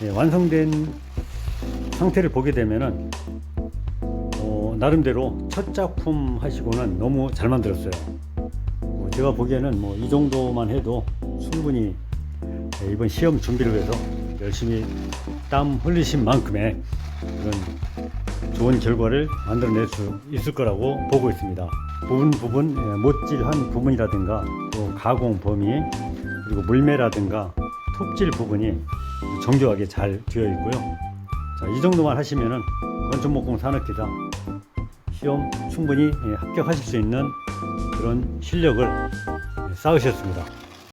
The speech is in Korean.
완성된 상태를 보게 되면은 나름대로 첫 작품 하시고는 너무 잘 만들었어요. 제가 보기에는 뭐 이 정도만 해도 충분히 이번 시험 준비를 위해서 열심히 땀 흘리신 만큼의 그런 좋은 결과를 만들어낼 수 있을 거라고 보고 있습니다. 부분 못질한 부분이라든가 또 가공 범위 그리고 물매라든가 톱질 부분이 정교하게 잘 되어 있고요. 자, 이 정도만 하시면은 건축목공 산업기사 시험 충분히 합격하실 수 있는 그런 실력을 쌓으셨습니다.